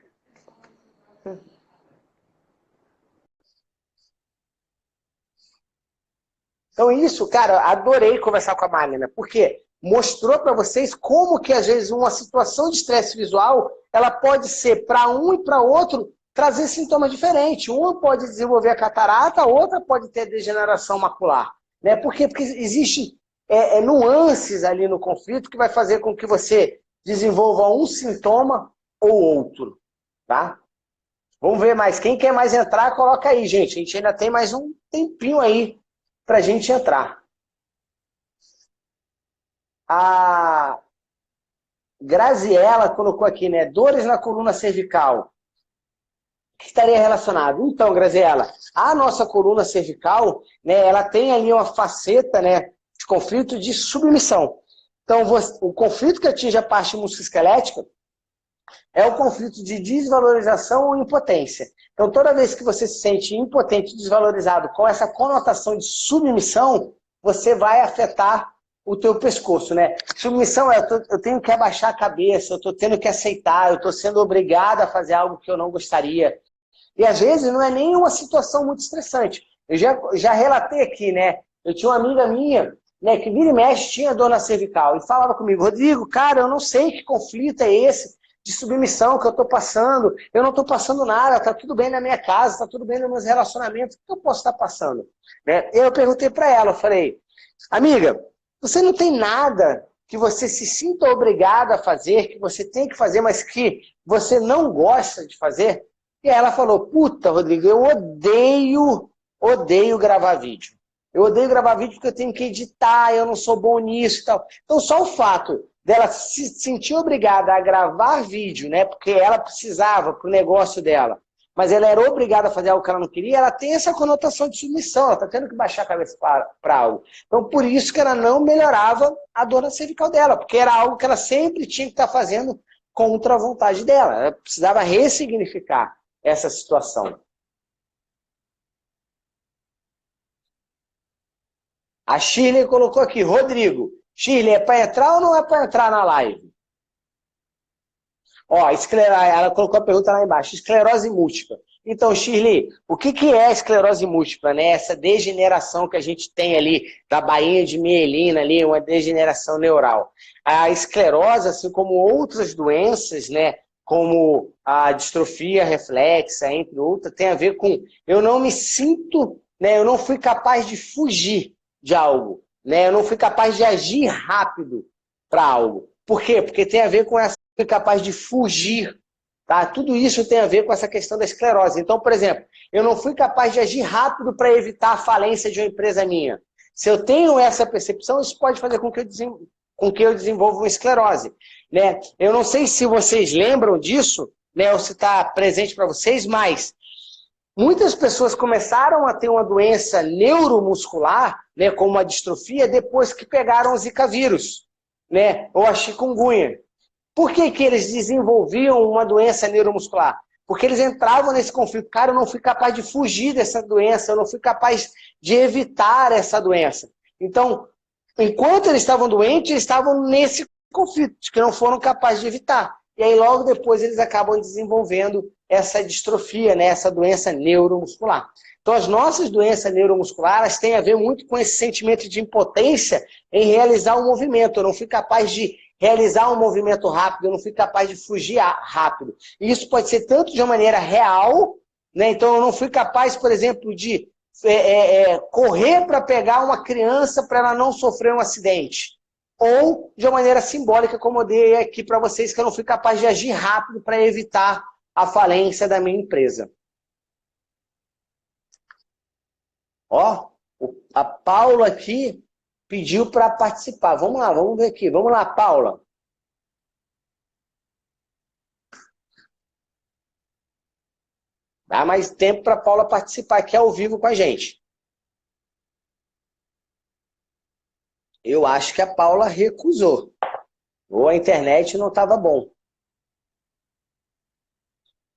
Então isso, cara, adorei conversar com a Magna, porque mostrou para vocês como que às vezes uma situação de estresse visual, ela pode ser para um e para outro trazer sintomas diferentes. Uma pode desenvolver a catarata, a outra pode ter degeneração macular, né? Por quê? Porque existe nuances ali no conflito que vai fazer com que você desenvolva um sintoma ou outro, tá? Vamos ver mais. Quem quer mais entrar, coloca aí, gente. A gente ainda tem mais um tempinho aí pra gente entrar. A Graziella colocou aqui, né? Dores na coluna cervical. O que estaria relacionado? Então, Graziella, a nossa coluna cervical, né, ela tem ali uma faceta, né, de conflito de submissão. Então, o conflito que atinge a parte musculoesquelética é o conflito de desvalorização ou impotência. Então, toda vez que você se sente impotente, desvalorizado, com essa conotação de submissão, você vai afetar o teu pescoço, né? Submissão é, eu tenho que abaixar a cabeça, eu estou tendo que aceitar, eu estou sendo obrigado a fazer algo que eu não gostaria. E às vezes não é nem uma situação muito estressante. Eu já relatei aqui, né? Eu tinha uma amiga minha, né, que vira e mexe tinha dor na cervical e falava comigo, Rodrigo, cara, eu não sei que conflito é esse de submissão que eu estou passando, eu não estou passando nada, está tudo bem na minha casa, está tudo bem nos meus relacionamentos, o que eu posso estar passando? Né? Eu perguntei para ela, eu falei, amiga, você não tem nada que você se sinta obrigada a fazer, que você tem que fazer, mas que você não gosta de fazer? E ela falou, puta, Rodrigo, eu odeio gravar vídeo. Eu odeio gravar vídeo porque eu tenho que editar, eu não sou bom nisso e tal. Então só o fato dela se sentir obrigada a gravar vídeo, né, porque ela precisava para o negócio dela, mas ela era obrigada a fazer algo que ela não queria, ela tem essa conotação de submissão, ela está tendo que baixar a cabeça para algo. Então por isso que ela não melhorava a dor na cervical dela, porque era algo que ela sempre tinha que estar fazendo contra a vontade dela. Ela precisava ressignificar essa situação. A Shirley colocou aqui, Rodrigo, Shirley, é para entrar ou não é para entrar na live? Ó, ela colocou a pergunta lá embaixo. Esclerose múltipla. Então, Shirley, o que é a esclerose múltipla, né? Essa degeneração que a gente tem ali da bainha de mielina, ali, uma degeneração neural. A esclerose, assim como outras doenças, né? Como a distrofia reflexa, entre outras, tem a ver com eu não me sinto, né? Eu não fui capaz de fugir de algo, né? Eu não fui capaz de agir rápido para algo. Por quê? Porque tem a ver com essa fui capaz de fugir. Tá? Tudo isso tem a ver com essa questão da esclerose. Então, por exemplo, eu não fui capaz de agir rápido para evitar a falência de uma empresa minha. Se eu tenho essa percepção, isso pode fazer com que eu desenvolva uma esclerose. Né? Eu não sei se vocês lembram disso, né, ou se está presente para vocês, mas muitas pessoas começaram a ter uma doença neuromuscular, né, como a distrofia, depois que pegaram o Zika vírus, né, ou a chikungunya. Por que eles desenvolviam uma doença neuromuscular? Porque eles entravam nesse conflito. Cara, eu não fui capaz de fugir dessa doença, eu não fui capaz de evitar essa doença. Então, enquanto eles estavam doentes, eles estavam nesse conflito, que não foram capazes de evitar. E aí, logo depois, eles acabam desenvolvendo essa distrofia, né? Essa doença neuromuscular. Então, as nossas doenças neuromusculares têm a ver muito com esse sentimento de impotência em realizar um movimento. Eu não fui capaz de realizar um movimento rápido, eu não fui capaz de fugir rápido. E isso pode ser tanto de uma maneira real, né? Então eu não fui capaz, por exemplo, de correr para pegar uma criança para ela não sofrer um acidente. Ou de uma maneira simbólica, como eu dei aqui para vocês, que eu não fui capaz de agir rápido para evitar a falência da minha empresa. Ó, a Paula aqui pediu para participar. Vamos lá, vamos ver aqui. Vamos lá, Paula. Dá mais tempo para a Paula participar aqui ao vivo com a gente. Eu acho que a Paula recusou. Ou a internet não estava bom.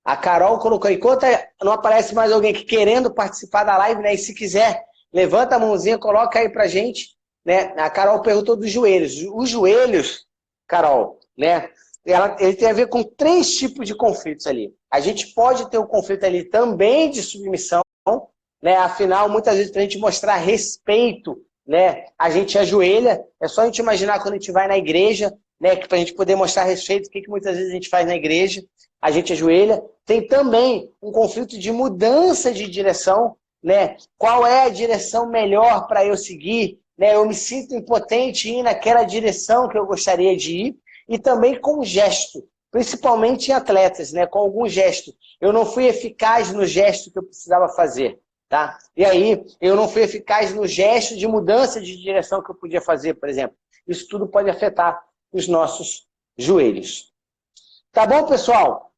A Carol colocou, enquanto não aparece mais alguém aqui querendo participar da live, né? E se quiser, levanta a mãozinha, coloca aí pra gente. Né? A Carol perguntou dos joelhos. Os joelhos, Carol, né? Ele tem a ver com 3 tipos de conflitos ali. A gente pode ter um conflito ali também de submissão, né? Afinal, muitas vezes, para a gente mostrar respeito, né? A gente ajoelha. É só a gente imaginar quando a gente vai na igreja, né? Que para a gente poder mostrar respeito, o que muitas vezes a gente faz na igreja, a gente ajoelha. Tem também um conflito de mudança de direção, né? Qual é a direção melhor para eu seguir? Né? Eu me sinto impotente em ir naquela direção que eu gostaria de ir. E também com gesto, principalmente em atletas, né? Com algum gesto. Eu não fui eficaz no gesto que eu precisava fazer. Tá? E aí, eu não fui eficaz no gesto de mudança de direção que eu podia fazer, por exemplo. Isso tudo pode afetar os nossos joelhos. Tá bom, pessoal?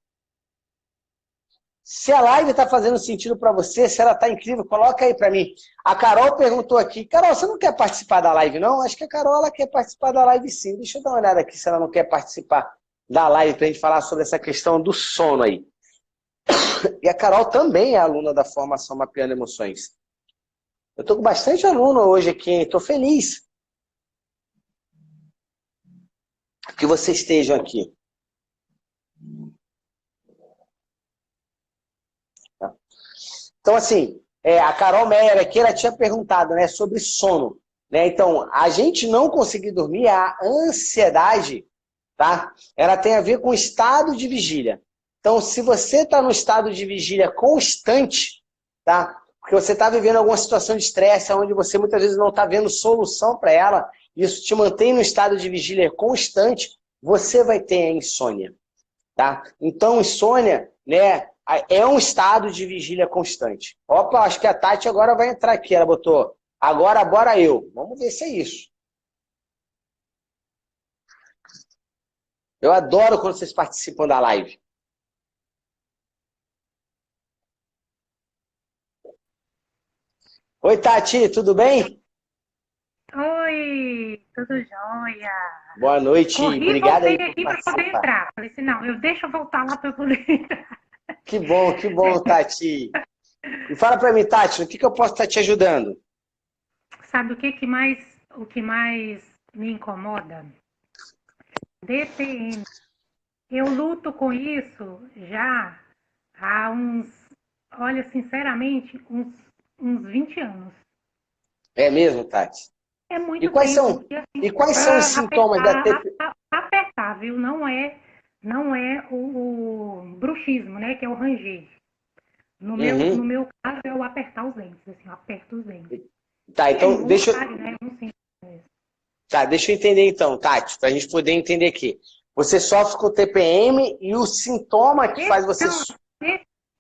Se a live está fazendo sentido para você, se ela está incrível, coloca aí para mim. A Carol perguntou aqui, Carol, você não quer participar da live, não? Acho que a Carol ela quer participar da live sim. Deixa eu dar uma olhada aqui se ela não quer participar da live para a gente falar sobre essa questão do sono aí. E a Carol também é aluna da formação Mapeando Emoções. Eu estou com bastante aluno hoje aqui, hein? Estou feliz que vocês estejam aqui. Então, assim, a Carol Meyer aqui, ela tinha perguntado, né, sobre sono. Né? Então, a gente não conseguir dormir, a ansiedade, tá? Ela tem a ver com estado de vigília. Então, se você está no estado de vigília constante, tá? Porque você está vivendo alguma situação de estresse, onde você muitas vezes não está vendo solução para ela, isso te mantém no estado de vigília constante, você vai ter a insônia. Tá? Então, insônia, né, é um estado de vigília constante. Opa, acho que a Tati agora vai entrar aqui. Ela botou, agora bora eu. Vamos ver se é isso. Eu adoro quando vocês participam da live. Oi, Tati, tudo bem? Oi, tudo jóia? Boa noite, Corri e obrigada voltei aí por aqui para poder participar. entrar. Falei assim, não, deixa eu voltar lá para eu poder entrar. Que bom, Tati. E fala pra mim, Tati, o que eu posso estar te ajudando? Sabe o que mais me incomoda? DPM. Eu luto com isso já há olha, sinceramente, uns 20 anos. É mesmo, Tati? É E muito quais tempo. são, E assim, e quais são os para sintomas da apertar, TP? apertar, viu? Não é o bruxismo, né? Que é o ranger. No Uhum. meu caso é o apertar os dentes, assim, eu aperto os dentes. Tá, E é então involuntário, né? Eu não sinto isso. deixa eu entender então, Tati, para a gente poder entender aqui. Você sofre com TPM e o sintoma que faz você. Então,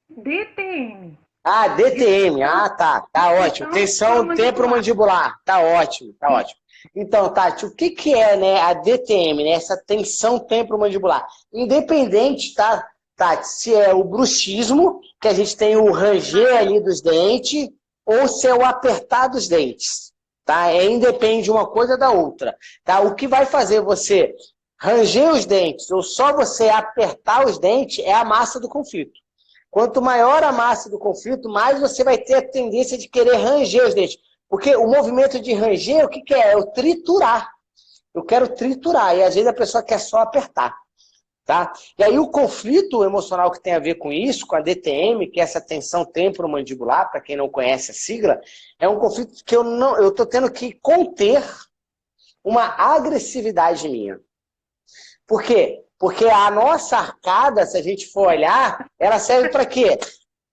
DTM. Ah, DTM. Disfunção, Ah, tá ótimo. disfunção Tensão temporomandibular. temporomandibular. Tá ótimo, tá ótimo. Então, Tati, o que que é, né, a DTM, né, essa tensão temporomandibular? Independente, tá, Tati, se é o bruxismo, que a gente tem o ranger ali dos dentes, ou se é o apertar dos dentes, tá? Independe uma coisa da outra, tá? O que vai fazer você ranger os dentes ou só você apertar os dentes é a massa do conflito. Quanto maior a massa do conflito, mais você vai ter a tendência de querer ranger os dentes. Porque o movimento de ranger, o que que é? É o triturar. Eu quero triturar. E às vezes a pessoa quer só apertar. Tá? E aí o conflito emocional que tem a ver com isso, com a DTM, que é essa tensão temporomandibular, para quem não conhece a sigla, é um conflito que eu estou tendo que conter uma agressividade minha. Por quê? Porque a nossa arcada, se a gente for olhar, ela serve para quê?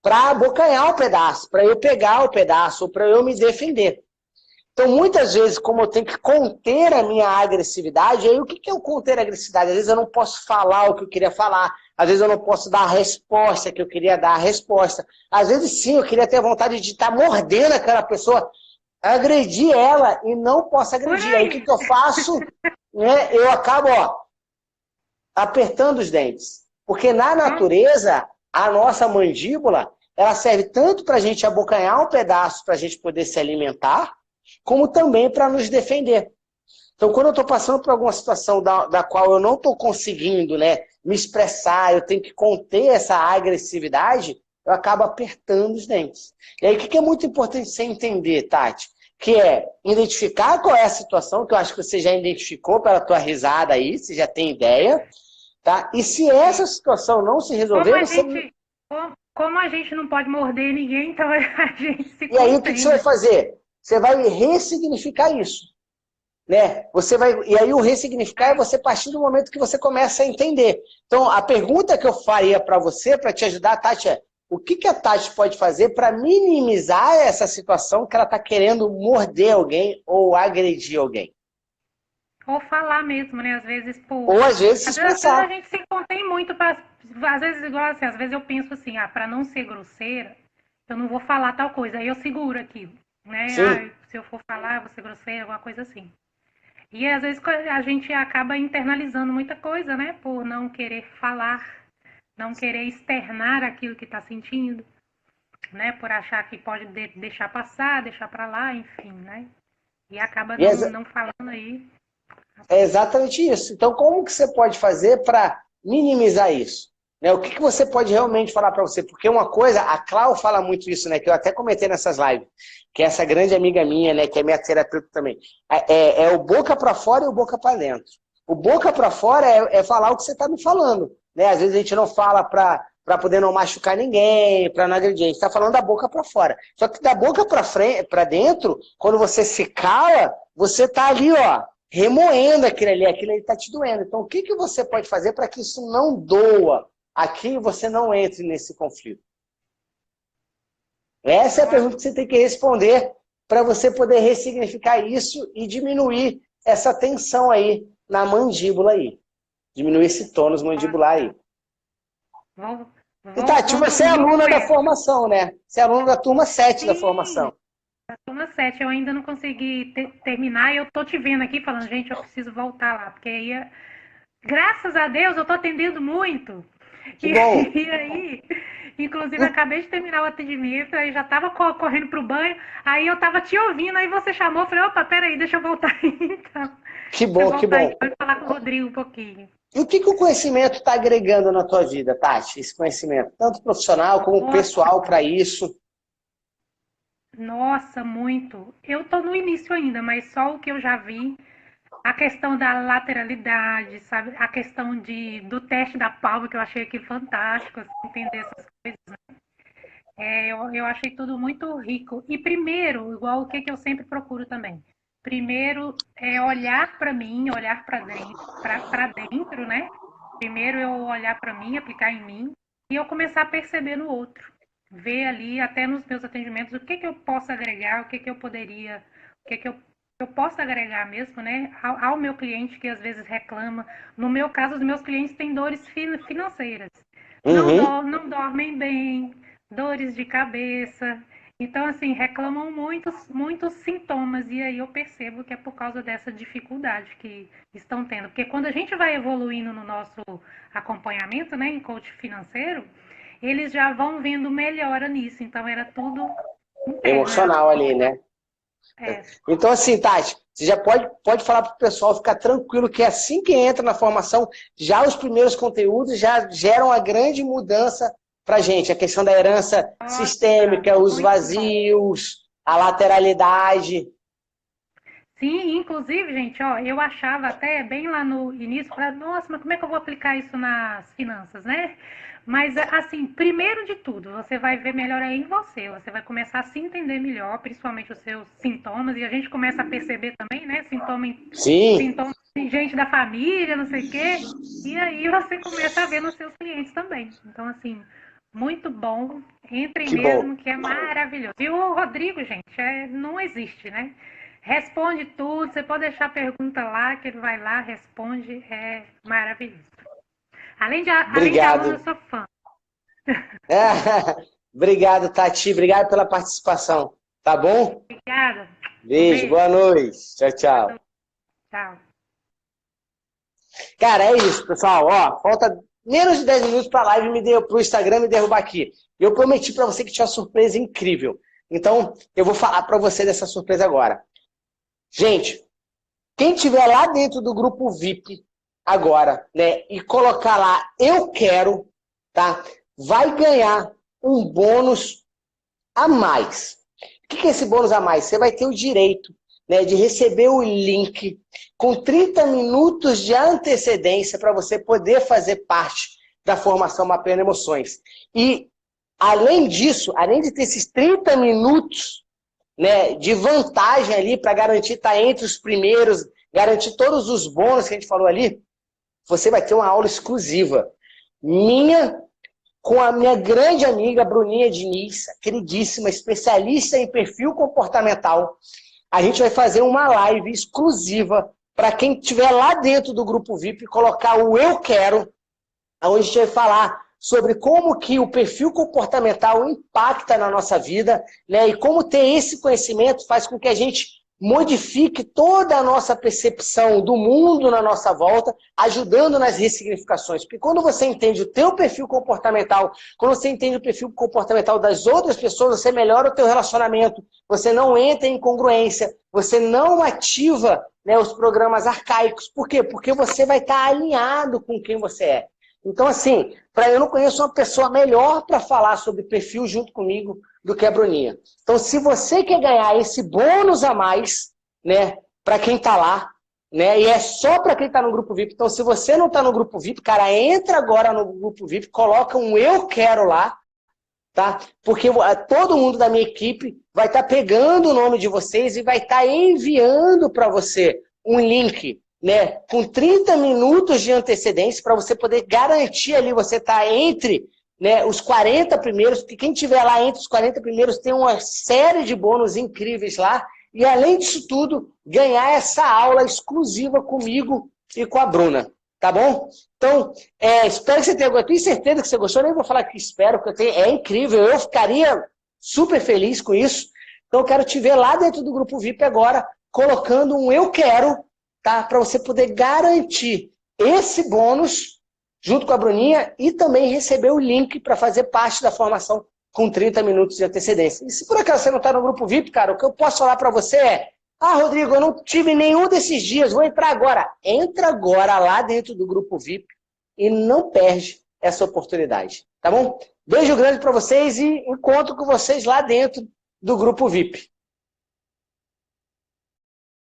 Para abocanhar o pedaço, para eu pegar o pedaço, para eu me defender. Então, muitas vezes, como eu tenho que conter a minha agressividade, aí o que é o conter a agressividade? Às vezes eu não posso falar o que eu queria falar, às vezes eu não posso dar a resposta que eu queria dar a resposta. Às vezes sim, eu queria ter vontade de estar mordendo aquela pessoa, agredir ela e não posso Por agredir. Aí o aí. que eu faço? Né? Eu acabo, apertando os dentes. Porque na natureza, a nossa mandíbula, ela serve tanto para a gente abocanhar um pedaço para a gente poder se alimentar, como também para nos defender. Então, quando eu estou passando por alguma situação da qual eu não estou conseguindo, né, me expressar, eu tenho que conter essa agressividade, eu acabo apertando os dentes. E aí, o que é muito importante você entender, Tati? Que é identificar qual é a situação, que eu acho que você já identificou pela tua risada aí, você já tem ideia, tá? E se essa situação não se Como resolver, a você... gente, como a gente não pode morder ninguém, então a gente se E aí, o que você contém, vai né? fazer? Você vai ressignificar isso. Né? Você vai, e aí o ressignificar é você partir do momento que você começa a entender. Então, a pergunta que eu faria para você, para te ajudar, Tati, é o que a Tati pode fazer para minimizar essa situação que ela está querendo morder alguém ou agredir alguém? Ou falar mesmo, né? Às vezes, Ou às vezes se às vezes a expressar. gente se contém muito para. Às vezes, igual assim, às vezes eu penso assim, para não ser grosseira, eu não vou falar tal coisa. Aí eu seguro aquilo, né? Sim. Se eu for falar, eu vou ser grosseira, alguma coisa assim. E às vezes a gente acaba internalizando muita coisa, né? Por não querer falar, não querer externar aquilo que está sentindo, né? Por achar que pode deixar passar, deixar para lá, enfim, né? E acaba E não falando aí. é exatamente isso. Então, como que você pode fazer para minimizar isso? Né? O que você pode realmente falar para você? Porque uma coisa, a Clau fala muito isso, né? Que eu até comentei nessas lives, que é essa grande amiga minha, né? Que é minha terapeuta também. É o boca para fora e o boca para dentro. O boca para fora é falar o que você está me falando. Né? Às vezes a gente não fala para poder não machucar ninguém, para não agredir. A gente está falando da boca para fora. Só que da boca para dentro, quando você se cala, você está ali, ó, remoendo aquilo ali está te doendo. Então, o que você pode fazer para que isso não doa aqui e você não entre nesse conflito? Essa é a pergunta que você tem que responder para você poder ressignificar isso e diminuir essa tensão aí na mandíbula aí. Diminuir esse tônus mandibular aí. E Tati, Vou você é dormir aluna com da ela. formação, né? Você é aluna da turma 7 da Sim, formação. a turma 7, eu ainda não consegui terminar e eu tô te vendo aqui falando, gente, eu preciso voltar lá, porque aí, graças a Deus, eu tô atendendo muito. Que E, bom. e aí, inclusive, acabei de terminar o atendimento, aí já tava correndo pro banho, aí eu tava te ouvindo, aí você chamou, eu falei, opa, peraí, deixa eu voltar aí, então. Que Deixa eu bom, que voltar bom. então e falar com o Rodrigo um pouquinho. E o que o conhecimento está agregando na tua vida, Tati? Esse conhecimento, tanto profissional como Nossa, pessoal para isso. nossa, muito. Eu tô no início ainda, mas só o que eu já vi. A questão da lateralidade, sabe? A questão do teste da palma, que eu achei aqui fantástico, assim, entender essas coisas. Eu achei tudo muito rico. E primeiro, igual o que eu sempre procuro também. Primeiro é olhar para mim, olhar para dentro, né? Primeiro eu olhar para mim, aplicar em mim, e eu começar a perceber no outro. Ver ali, até nos meus atendimentos, o que eu posso agregar, o que eu poderia, o que eu posso agregar mesmo, né? Ao meu cliente que às vezes reclama. No meu caso, os meus clientes têm dores financeiras. Uhum. Não dormem bem, dores de cabeça. Então, assim, reclamam muitos sintomas, e aí eu percebo que é por causa dessa dificuldade que estão tendo. Porque quando a gente vai evoluindo no nosso acompanhamento, né, em coach financeiro, eles já vão vendo melhora nisso. Então, era tudo interno, era Emocional ali, né? é, Então, assim, Tati, você já pode falar para o pessoal ficar tranquilo que assim que entra na formação, já os primeiros conteúdos já geram uma grande mudança para a gente. A questão da herança sistêmica, os muito bom. vazios, a lateralidade. Sim, inclusive, gente, ó, eu achava até bem lá no início, falava, nossa, mas como é que eu vou aplicar isso nas finanças, né? Mas, assim, primeiro de tudo, você vai ver melhor aí em você vai começar a se entender melhor, principalmente os seus sintomas, e a gente começa a perceber também, né, Sim, sintomas de gente da família, não sei o quê, e aí você começa a ver nos seus clientes também. Então, assim, muito bom, entrem que bom. mesmo, que é maravilhoso. E o Rodrigo, gente, não existe, né? Responde tudo, você pode deixar a pergunta lá, que ele vai lá, responde, é maravilhoso. Além de aluno, eu Obrigado. sou fã. Obrigado, Tati. Obrigado pela participação. Tá bom? Obrigada. Um Beijo, beijo. boa noite. Tchau, tchau. Tchau. Cara, é isso, pessoal. Ó, falta menos de 10 minutos para a live pro Instagram me derrubar aqui. Eu prometi para você que tinha uma surpresa incrível. Então, eu vou falar para você dessa surpresa agora. Gente, quem tiver lá dentro do grupo VIP agora, né, e colocar lá eu quero, tá? Vai ganhar um bônus a mais. O que é esse bônus a mais? Você vai ter o direito, né, de receber o link com 30 minutos de antecedência para você poder fazer parte da formação Mapeando Emoções. E, além disso, além de ter esses 30 minutos, né, de vantagem ali para garantir estar entre os primeiros, garantir todos os bônus que a gente falou ali, você vai ter uma aula exclusiva minha com a minha grande amiga Bruninha Diniz, queridíssima, especialista em perfil comportamental. A gente vai fazer uma live exclusiva para quem estiver lá dentro do grupo VIP, colocar o Eu Quero, onde a gente vai falar sobre como que o perfil comportamental impacta na nossa vida, né? E como ter esse conhecimento faz com que a gente modifique toda a nossa percepção do mundo na nossa volta, ajudando nas ressignificações. Porque quando você entende o teu perfil comportamental, quando você entende o perfil comportamental das outras pessoas, você melhora o teu relacionamento, você não entra em incongruência, você não ativa, né, os programas arcaicos. Por quê? Porque você vai estar alinhado com quem você é. Então, assim, eu não conheço uma pessoa melhor para falar sobre perfil junto comigo do que a Bruninha. Então, se você quer ganhar esse bônus a mais, né, para quem está lá, né, e é só para quem está no grupo VIP. Então, se você não está no grupo VIP, cara, entra agora no grupo VIP, coloca um Eu Quero lá, tá? Porque todo mundo da minha equipe vai estar pegando o nome de vocês e vai estar enviando para você um link, né, com 30 minutos de antecedência para você poder garantir ali, você tá entre, né, os 40 primeiros, porque quem tiver lá entre os 40 primeiros tem uma série de bônus incríveis lá, e além disso tudo, ganhar essa aula exclusiva comigo e com a Bruna, tá bom? Então, espero que você tenha gostado, tenho certeza que você gostou, nem vou falar que espero, porque é incrível, eu ficaria super feliz com isso. Então, eu quero te ver lá dentro do grupo VIP agora, colocando um Eu Quero, tá? Para você poder garantir esse bônus junto com a Bruninha e também receber o link para fazer parte da formação com 30 minutos de antecedência. E se por acaso você não está no grupo VIP, cara, o que eu posso falar para você é: Rodrigo, eu não tive nenhum desses dias, vou entrar agora. Entra agora lá dentro do grupo VIP e não perde essa oportunidade, tá bom? Beijo grande para vocês e encontro com vocês lá dentro do grupo VIP.